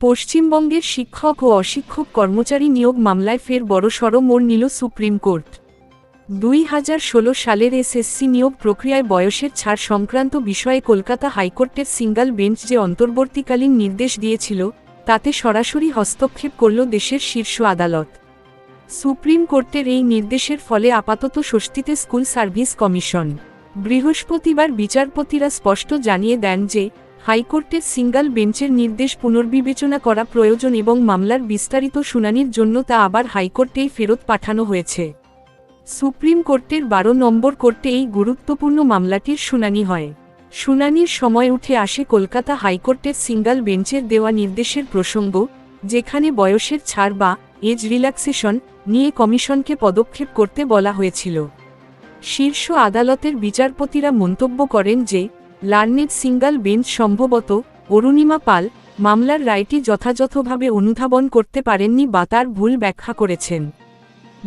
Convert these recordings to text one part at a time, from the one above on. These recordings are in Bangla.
পশ্চিমবঙ্গের শিক্ষক ও অশিক্ষক কর্মচারী নিয়োগ মামলায় ফের বড়সড় মোড় নিল সুপ্রিম কোর্ট। 2016 সালের এসএসসি নিয়োগ প্রক্রিয়ায় বয়সের ছাড় সংক্রান্ত বিষয়ে কলকাতা হাইকোর্টের সিঙ্গল বেঞ্চ যে অন্তর্বর্তীকালীন নির্দেশ দিয়েছিল, তাতে সরাসরি হস্তক্ষেপ করল দেশের শীর্ষ আদালত। সুপ্রিম কোর্টের এই নির্দেশের ফলে আপাতত স্বস্তিতে স্কুল সার্ভিস কমিশন। বৃহস্পতিবার বিচারপতিরা স্পষ্ট জানিয়ে দেন যে হাইকোর্টের সিঙ্গল বেঞ্চের নির্দেশ পুনর্বিবেচনা করা প্রয়োজন এবং মামলার বিস্তারিত শুনানির জন্য তা আবার হাইকোর্টেই ফেরত পাঠানো হয়েছে। সুপ্রিম কোর্টের 12 নম্বর কোর্টে এই গুরুত্বপূর্ণ মামলাটির শুনানি হয়। শুনানির সময় উঠে আসে কলকাতা হাইকোর্টের সিঙ্গল বেঞ্চের দেওয়া নির্দেশের প্রসঙ্গ, যেখানে বয়সের ছাড় বা এজ রিল্যাক্সেশন নিয়ে কমিশনকে পদক্ষেপ করতে বলা হয়েছিল। শীর্ষ আদালতের বিচারপতিরা মন্তব্য করেন যে লার্নেড সিঙ্গল বেঞ্চ সম্ভবত অরুণিমা পাল মামলার রায়টি যথাযথভাবে অনুধাবন করতে পারেননি বা তার ভুল ব্যাখ্যা করেছেন।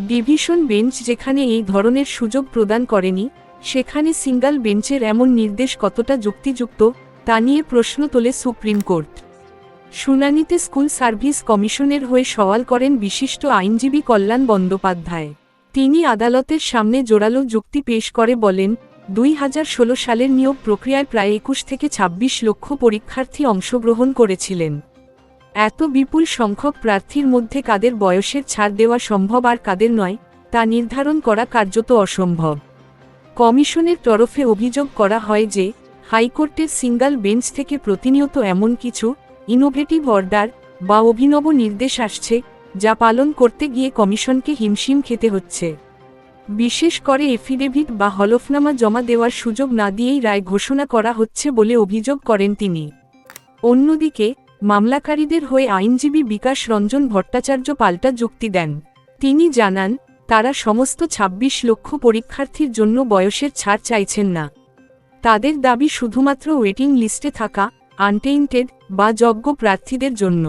ডিভিশন বেঞ্চ যেখানে এই ধরনের সুযোগ প্রদান করেনি, সেখানে সিঙ্গল বেঞ্চের এমন নির্দেশ কতটা যুক্তিযুক্ত তা নিয়ে প্রশ্ন তোলে সুপ্রিম কোর্ট। শুনানিতে স্কুল সার্ভিস কমিশনের হয়ে সওয়াল করেন বিশিষ্ট আইনজীবী কল্যাণ বন্দ্যোপাধ্যায়। তিনি আদালতের সামনে জোরালো যুক্তি পেশ করে বলেন, 2016 সালের নিয়োগ প্রক্রিয়ায় প্রায় 21 থেকে 26 লক্ষ পরীক্ষার্থী অংশগ্রহণ করেছিলেন। এত বিপুল সংখ্যক প্রার্থীর মধ্যে কাদের বয়সের ছাড় দেওয়া সম্ভব আর কাদের নয়, তা নির্ধারণ করা কার্যত অসম্ভব। কমিশনের তরফে অভিযোগ করা হয় যে হাইকোর্টের সিঙ্গল বেঞ্চ থেকে প্রতিনিয়ত এমন কিছু ইনোভেটিভ অর্ডার বা অভিনব নির্দেশ আসছে, যা পালন করতে গিয়ে কমিশনকে হিমশিম খেতে হচ্ছে। বিশেষ করে এফিডেভিট বা হলফনামা জমা দেওয়ার সুযোগ না দিয়েই রায় ঘোষণা করা হচ্ছে বলে অভিযোগ করেন তিনি। অন্যদিকে মামলাকারীদের হয়ে আইনজীবী বিকাশ রঞ্জন ভট্টাচার্য পাল্টা যুক্তি দেন। তিনি জানান, তারা সমস্ত 26 লক্ষ পরীক্ষার্থীর জন্য বয়সের ছাড় চাইছেন না। তাদের দাবি শুধুমাত্র ওয়েটিং লিস্টে থাকা আনটেইন্টেড বা যোগ্য প্রার্থীদের জন্য।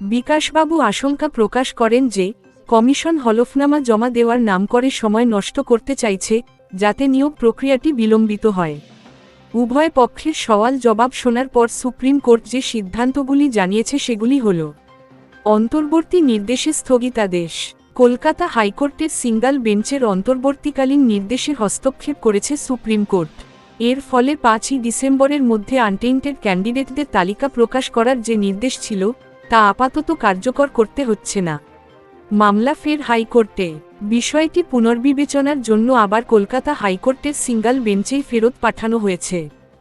বিকাশবাবু আশঙ্কা প্রকাশ করেন যে কমিশন হলফনামা জমা দেওয়ার নাম করে সময় নষ্ট করতে চাইছে, যাতে নিয়োগ প্রক্রিয়াটি বিলম্বিত হয়। উভয় পক্ষের সওয়াল জবাব শোনার পর সুপ্রিম কোর্ট যে সিদ্ধান্তগুলি জানিয়েছে সেগুলি হল: অন্তর্বর্তী নির্দেশে স্থগিতাদেশ। কলকাতা হাইকোর্টের সিঙ্গল বেঞ্চের অন্তর্বর্তীকালীন নির্দেশে হস্তক্ষেপ করেছে সুপ্রিম কোর্ট। এর ফলে 5ই ডিসেম্বরের মধ্যে আনটেইন্টেড ক্যান্ডিডেটদের তালিকা প্রকাশ করার যে নির্দেশ ছিল, তা আপাতত কার্যকর করতে হচ্ছে না। মামলা ফের হাইকোর্টে। বিষয়টি পুনর্বিবেচনার জন্য আবার কলকাতা হাইকোর্টের সিঙ্গল বেঞ্চেই ফেরত পাঠানো হয়েছে।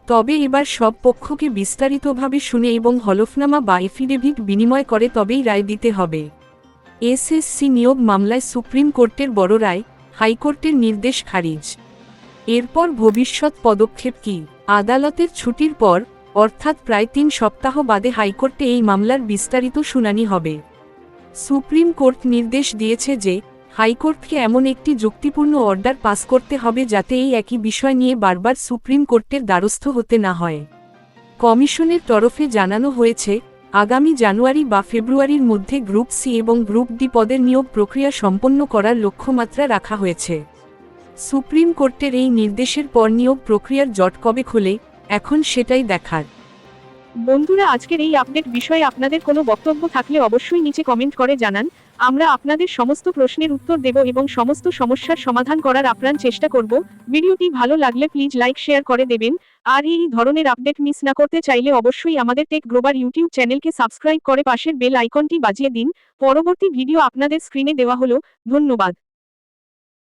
তবে এবার সব পক্ষকে বিস্তারিতভাবে শুনে এবং হলফনামা বা এফিডেভিট বিনিময় করে তবেই রায় দিতে হবে। এসএসসি নিয়োগ মামলায় সুপ্রিম কোর্টের বড় রায়, হাইকোর্টের নির্দেশ খারিজ। এরপর ভবিষ্যৎ পদক্ষেপ কি? আদালতের ছুটির পর, অর্থাৎ প্রায় 3 সপ্তাহ বাদে হাইকোর্টে এই মামলার বিস্তারিত শুনানি হবে। সুপ্রিম কোর্ট নির্দেশ দিয়েছে যে হাইকোর্টকে এমন একটি যুক্তিপূর্ণ অর্ডার পাস করতে হবে যাতে এই একই বিষয় নিয়ে বারবার সুপ্রিম কোর্টের দ্বারস্থ হতে না হয়। কমিশনের তরফে জানানো হয়েছে, আগামী জানুয়ারি বা ফেব্রুয়ারির মধ্যে গ্রুপ সি এবং গ্রুপ ডি পদের নিয়োগ প্রক্রিয়া সম্পন্ন করার লক্ষ্যমাত্রা রাখা হয়েছে। সুপ্রিম কোর্টের এই নির্দেশের পর নিয়োগ প্রক্রিয়ার জট কবে খোলে, এখন সেটাই দেখার। বন্ধুরা, আজকের এই আপডেট বিষয়ে আপনাদের কোনো বক্তব্য থাকলে অবশ্যই নিচে কমেন্ট করে জানান। আমরা আপনাদের সমস্ত প্রশ্নের উত্তর দেব এবং সমস্ত সমস্যার সমাধান করার আপ্রাণ চেষ্টা করব। ভিডিওটি ভালো লাগলে প্লিজ লাইক শেয়ার করে দেবেন। আর এই ধরনের আপডেট মিস না করতে চাইলে অবশ্যই আমাদের টেক গ্লোবাল ইউটিউব চ্যানেলকে সাবস্ক্রাইব করে পাশের বেল আইকনটি বাজিয়ে দিন। পরবর্তী ভিডিও আপনাদের স্ক্রিনে দেওয়া হলো। ধন্যবাদ।